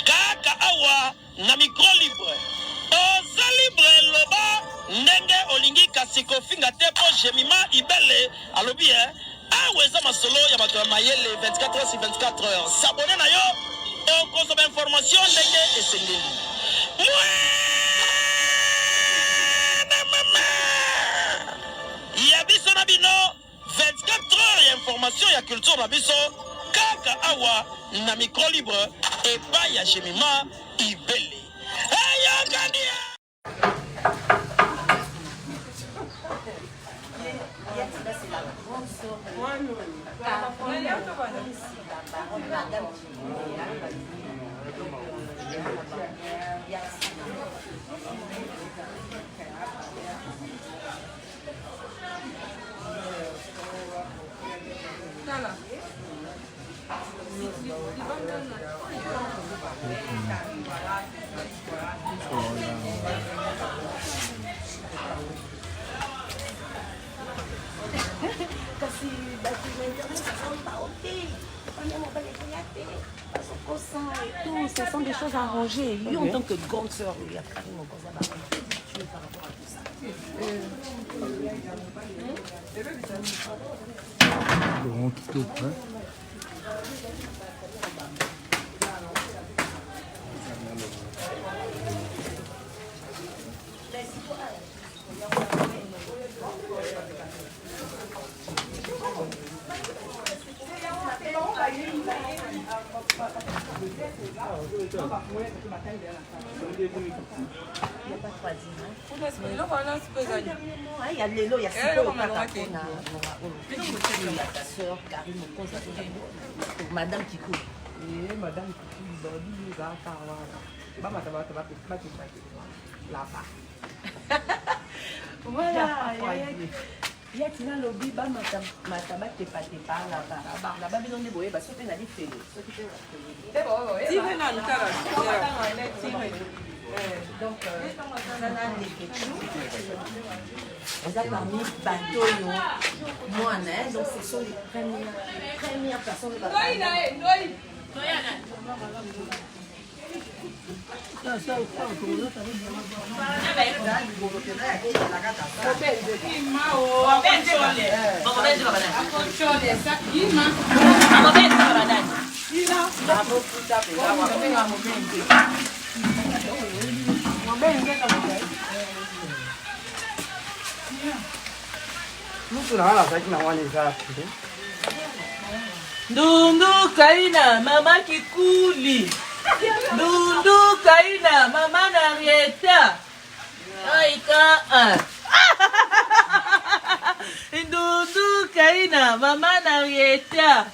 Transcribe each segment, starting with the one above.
Kaka awa na micro libre. Oza libre loba ndenge olingi kasiko finga tepo jemima ibele alobi aweza masolo ya bato ya mayele 24 heures sur 24 heures. S'abonner na yo okozoma information ndenge esengeli. Ya biso na bino 24 heures ya information ya culture na biso kaka awa na micro libre epa ya jemima ibele. Ayakania ce sont des choses arrangées. Lui, en tant que grande sœur, il a carrément posé la barre. Par rapport à tout ça. Laurent qui coupe, hein? Il y a Lélo, il y a Siko, Madame qui coupe. Madame qui là-bas. Voilà. Il y a Tina Lobby, ma tabac t'es pas là-bas. Là-bas, ils ont des boyaux, parce que tu as dit félé. Donc, on a parmi bateau, moi, donc ce sont les premières personnes de la Dundu Kaina, mama Kikuli. Dundu Kaina, mama Narieta. Aika. Dundu Kaina, mama Narieta.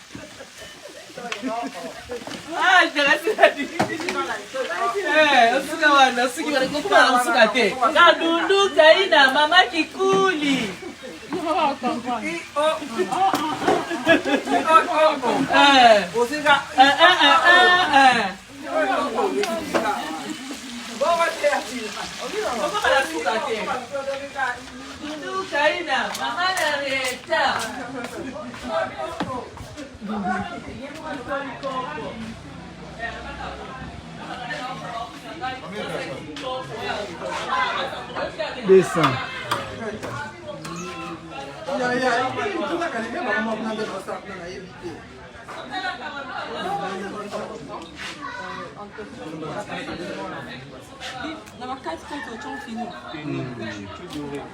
Ah, je la dis. Osuka wana, osuka wana, kokuma osuka te. Na Dundu Kaina, mama Kikuli. Descends.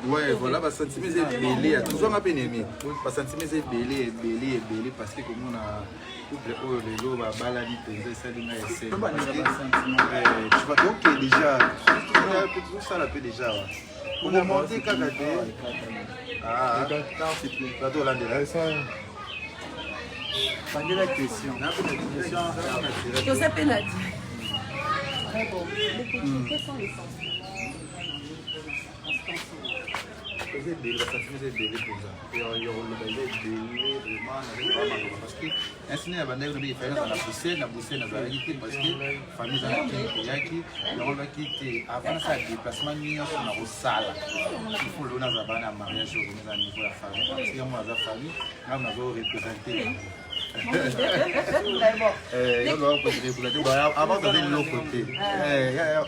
Ouais, voilà, bah sentiment c'est belé, toujours un peu aimé. Bah sentiment c'est belé parce que comme on a couple les lots bah baladi pesé ça d'une essai. Tu vas donc déjà tout ça là peut déjà. On a monté kakaté. Ah, c'est pas tout là déjà. Pas de la question. Joseph Penadi. Quels sont les sens? C'est belé, ça fait belé pour ça. Et on y a le belé vraiment parce que ainsi il y a des gens qui font la pousser na zalaki parce que famille zalaki yaki on va quitter avant ça déplacement ni on a au sala il faut le na zabana mariage au niveau de la famille parce que moi za famille on a représenter Avant de l'autre côté.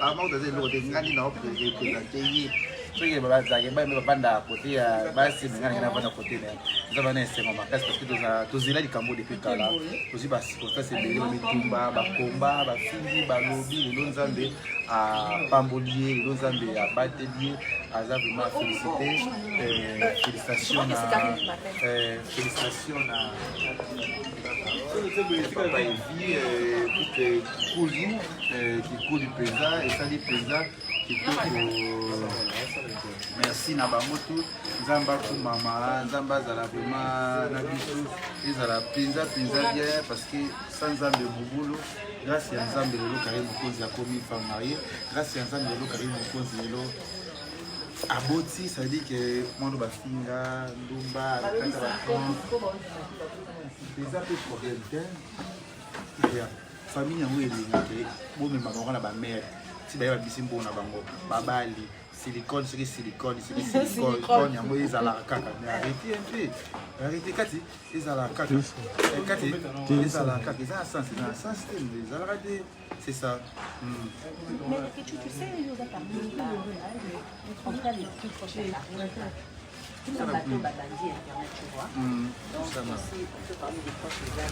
Avant de l'autre côté, ngani na représenter soki bazalaki banda côté ya basi ngani na banda côté ne zaba na esengo makasi parce que tozela likambo depuis kala tozi basikosa sebele bitumba bakomba bafindi balobi lelo nzambe apambolier lelo nzambe abatelier aza vraiment félicité félicitations na papa Evi kikuli mpenza esali mpenza merci na bango tu nzambe akumama nzambe azala vraiment na biso ezala mpenza bien parce que sans nzambe mobulu grâce ya nzambe lelo kari mokonzi akomi femme mariée grâce ya nzambe lelo kari mokonzi lelo aboti ça veut dire que mwana bafinga ndumba alakata eza mpe problème te famille yango elinga te bomema bango na bamare ti baye babisi mbona bango babali silicone soki silicone yango ezalaka kaka mais arrêté kati ezalaka kaka kati ezalaka kaka eza na sens te ezalaka te c'est ça. Mais tu sais, Yoga parmi en tout cas les plus proches tout le bateau Babandi Internet, tu vois. Donc c'est plutôt parmi les proches des gars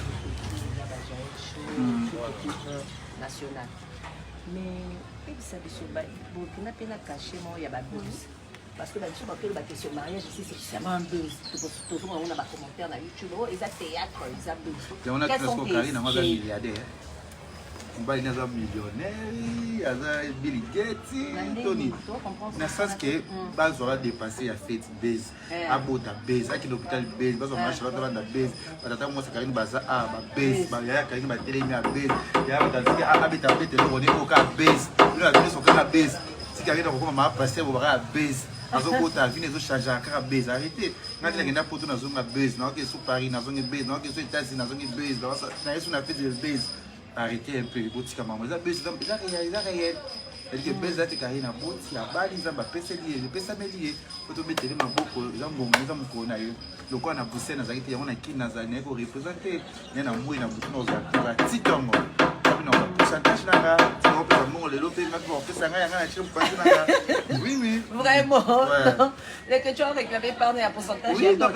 qui national. Mais ça Burkina Faso a caché moi il y a buzz parce que là-dessus on a question mariage ici c'est vraiment un buzz. Toujours on a des commentaires dans YouTube, ils ont théâtre, ils ont buzz. On a presque Karine, on a milliardaire. Mbali naza millionnaire, aza Bill Gates, Tony. Na sens que bazora dépasser ya fête base, abota base, aki l'hôpital base, bazo marcher dans la base, batata mo Karine baza ba base, ba ya Karine ba télé na base, ya bataziki abeta bete le roni oka base, lui a venu son na base. Si Karine ko ma passer bo ba base. Azo kota vini zo changer akara base, arrêtez. Ngati la ngena poto na zo na base, na ke sous Paris na zo ngi base, na ke sous États-Unis na zo ngi base, na yesu na fait de base. Arrêtez un peu, botika maman. Ça baisse, ça réel. Elle dit que baisse là, tu carries na boti, la balle, ils ont pas pèsé lié, le pèsé lié. Faut te mettre les maboko, ils ont bon, ils ont mon na yo. Le quoi na poussé na zakiti, on a qui na zané pour représenter. Il y a na mouille na bouton aux acteurs, titongo. Non, pourcentage là, tu vois pas mon le lopé, mais bon, fait ça nga nga chez moi là. Oui. Vraiment. Les que tu as réclamé par un pourcentage. Oui, donc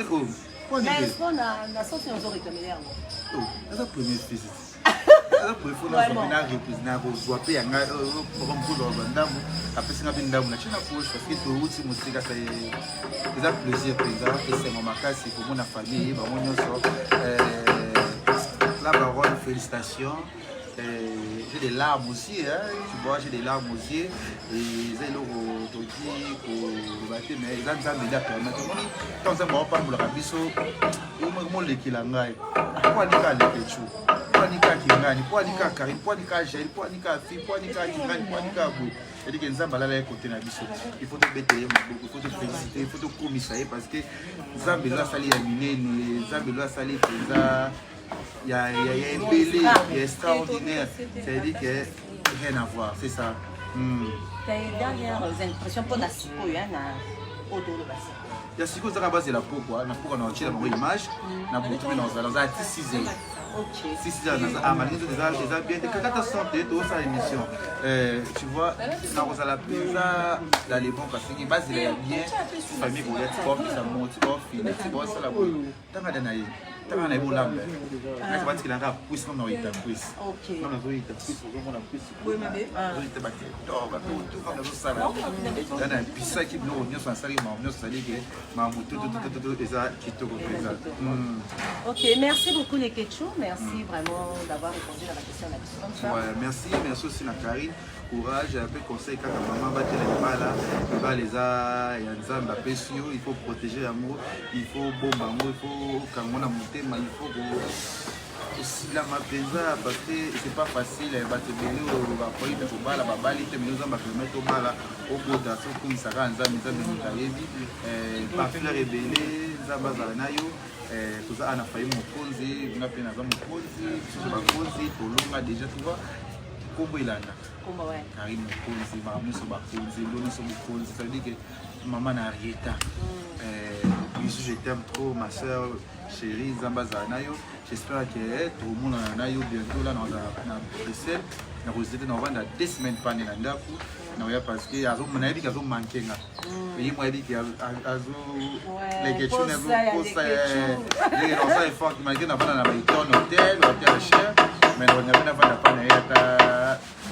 mais est-ce qu'on a sorti on réclamé là? Oh, c'est la première visite. Alors pour faut na zomina représenter ko zoape yanga rompulo bandamu apesinga bindamu na china poche parce que to uti musika ça eza plaisir présent et c'est mon makasi pour mon famille ba mon nyonso la baronne félicitations. J'ai des larmes aussi, hein, tu vois, j'ai des larmes aussi. Et j'ai le retourné pour le bâtiment, mais ils ont déjà mis la permettre. Quand ça m'a pas pour le rabisso, ils m'ont dit qu'il a gagné. Pourquoi il a gagné quelque chose? Pourquoi il a gagné? Pourquoi il a Karim? Pourquoi il a Gel? Pourquoi il a Fi? Pourquoi il a Gagné? Pourquoi il a Bou? C'est-à-dire que nous avons là côté Nabisso. Il faut te bêter, il faut te féliciter, il faut te commissaire parce que nous avons besoin de salir la mine, nous avons besoin de salir les il y a un belé, il y a extraordinaire. C'est-à-dire qu'il n'y a rien à voir, c'est ça. Tes dernières impressions pour la Siko, il y a autour de la Siko. Il y a Siko, c'est la peau, quoi. On a tiré la image, on a beaucoup dans un 6 ans. 6 ans, à Malines, déjà bien. Quand tu as santé, tu as l'émission. Tu vois, dans la pizza, dans les bons cafés, il y a bien, famille, vous êtes fort, ça monte, il y a des bons, ça la boule. Tu as gagné. Tanga na ibo lambe. Na kwa tikila nga puisi na oita puisi. OK. Na zo ita puisi, zo mona puisi. Oui mais zo ita ba ba tout comme zo sala. Na pisa ki no nyo sali ma nyo sali ke ma mutu tout eza kitoko pesa. OK, merci beaucoup les Ketchou, merci vraiment d'avoir répondu à la question de la question. Ouais, merci aussi na Karine. Courage, un peu conseil quand maman va dire les balles, les a, il faut protéger l'amour, il faut bomber, il faut quand on a monté, mais il faut aussi la mapesa parce que c'est pas facile, va te donner au rapport de football, la balle, mais nous allons mettre au mal au bout d'un saut comme ça, en zami, par fleur rebelle, Zabazanayo. Tout ça, on a failli mon konzi, on a fait mon konzi, sur ma konzi, pour l'homme déjà, tu vois. Kombo ilana. Kombo ouais. Karine Mokonzi, maman so bakonzi, lono so mokonzi, ça veut dire que maman na rieta. bisous, je t'aime trop, ma soeur chérie, Zambaza Nayo. J'espère que tout le monde en a eu bientôt là dans Bruxelles. Dans Bruxelles, on va dans 2 semaines pas dans parce que mon avis qu'il a manqué là. Et moi dit qu'il a les questions les enfants fort malgré n'a pas dans hôtel cher mais on n'a pas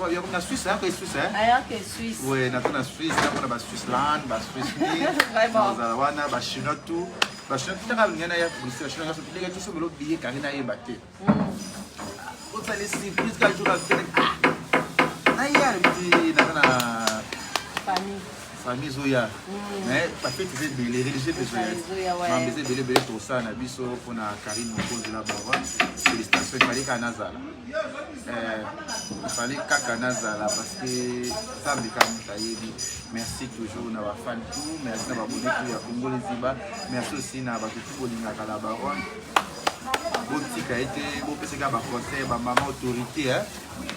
il y a une Suisse hein que Suisse hein. Ah que Suisse. Oui, na Suisse, na ba Swissland, ba Swiss Meal. Vraiment. Wana ba Chinois tout. Ba Chinois tout ka ngena ya Bruxelles, Chinois so bileke tout so melo billet Karina yebate. Ko tsale surprise ka jour avec. Na ya bi na famille Zoya. Mais pas fait des religieux de Zoya. Mais des belé tout ça na biso pona Karine Mokonzi la baba. Félicitations Kali Kanazala. Il fallait Kakanazala parce que ça me dit merci toujours na ba fan tout, merci na ba bonne tout ya Congo les Ziba, merci aussi na ba tout bolinga kala baron. Bon petit a été bon parce que ba conseil ba maman autorité hein.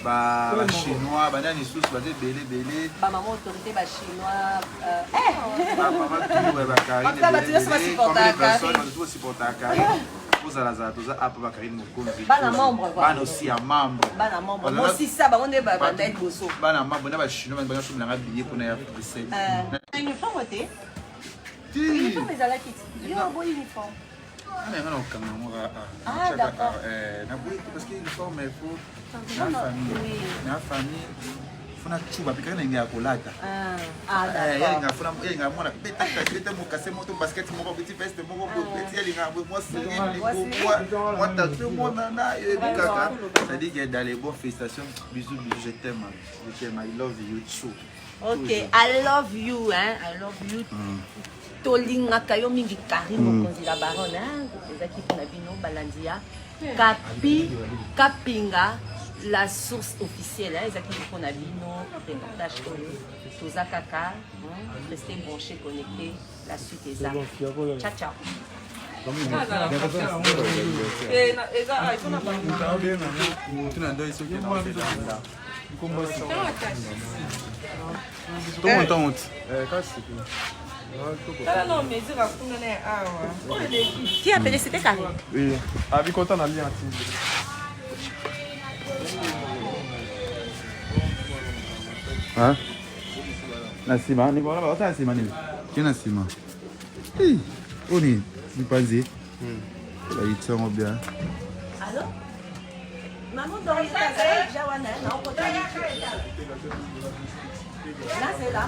Ba chinois ba nani sous ba belé ba maman autorité ba chinois ba maman tout ouais ba Karine tout supporter Karine vous allez tous après ba Karine Mokonzi bana membre bana aussi à membre bana membre moi aussi ça ba on est ba ndai boso bana membre na ba chinois ba so na billet pour na Bruxelles uniforme té ti uniforme ezala kiti yo bo uniforme ah d'accord parce que l'uniforme il faut na famille funa chuba pika na ngia kolata d'accord yanga mona beta mo kase moto basket mo petit veste mo petit yanga moi moi ta tout monde na kaka ça dit que dans les bonnes félicitations bisous je t'aime I love you too. OK, I love you hein, I love you. Tolingaka yo mingi Karine Mokonzi la baronne hein, ezaki pona bino balandia kapi kapinga la source officielle hein, ezaki pona bino reportage oyo toza kaka restez branchés connectés la suite est ça. Ciao ciao. Non, mais c'est la Qui a appelé c'était Karine? oui, avec content d'aller en Hein? Nasima, ni voilà, ça Nasima ni. Qui Nasima? Eh, on est du passé. Là il tient bien. Allô? Maman dans les cassettes, Jawana, non, on là c'est là.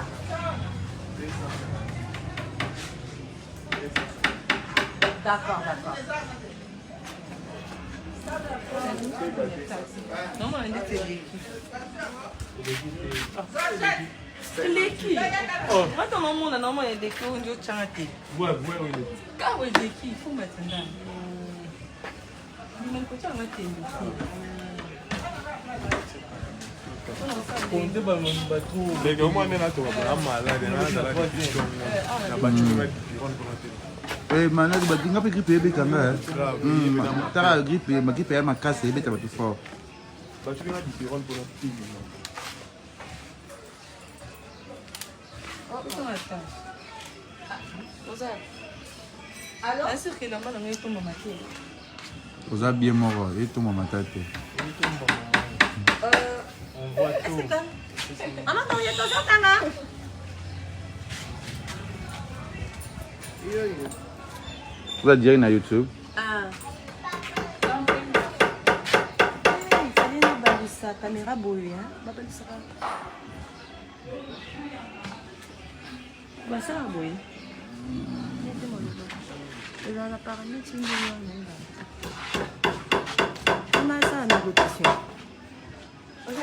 D'accord. Non, mais on est Leki. Oh, hata mama na mama ya leki ndio changati. Ouais. Kawe leki fuma tanda. Nimekucha ngati leki. Konde ba mba tu. Lege au moins na to ba malade na la question. Na ba tu va Malade ba dinga pe grippe be kanga. Tara grippe, ma grippe ma casse be ta ba tu fort. Ba tu na différent pour notre fille. Alors, est-ce que la maman est tombée matin? Vous avez bien mort, et tout mon matate. On voit tout. maman quand il y a toujours tanga. Vous êtes direct sur YouTube? Ah. Il fallait nous balancer sa caméra boy hein. Balancer ça. Bah ça boy. Et dans la paramètre une million. On a ça en négociation. OK.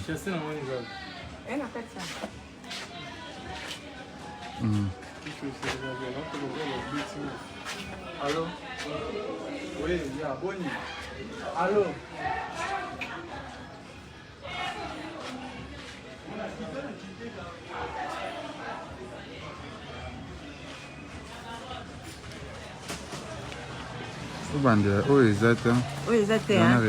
Chasser la main déjà. Elle a fait ça. Allô? Oui, il y a Bonnie. Allô? Ubanda, oh exact. Oui, exact hein.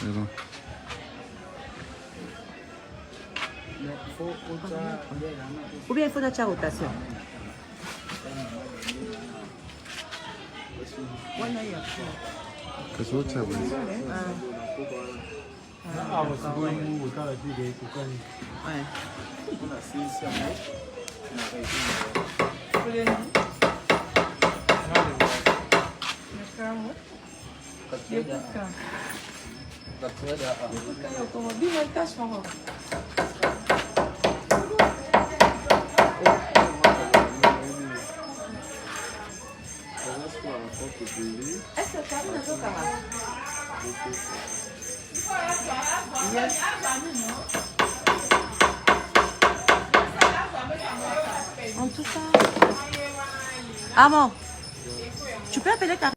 C'est bon. Ou bien il faut la rotation. Qu'est-ce que tu as dit? Ah, c'est bon, vous avez dit que c'est quoi? Est-ce que Karine a fait en tout cas. Ah bon, tu peux appeler Karine.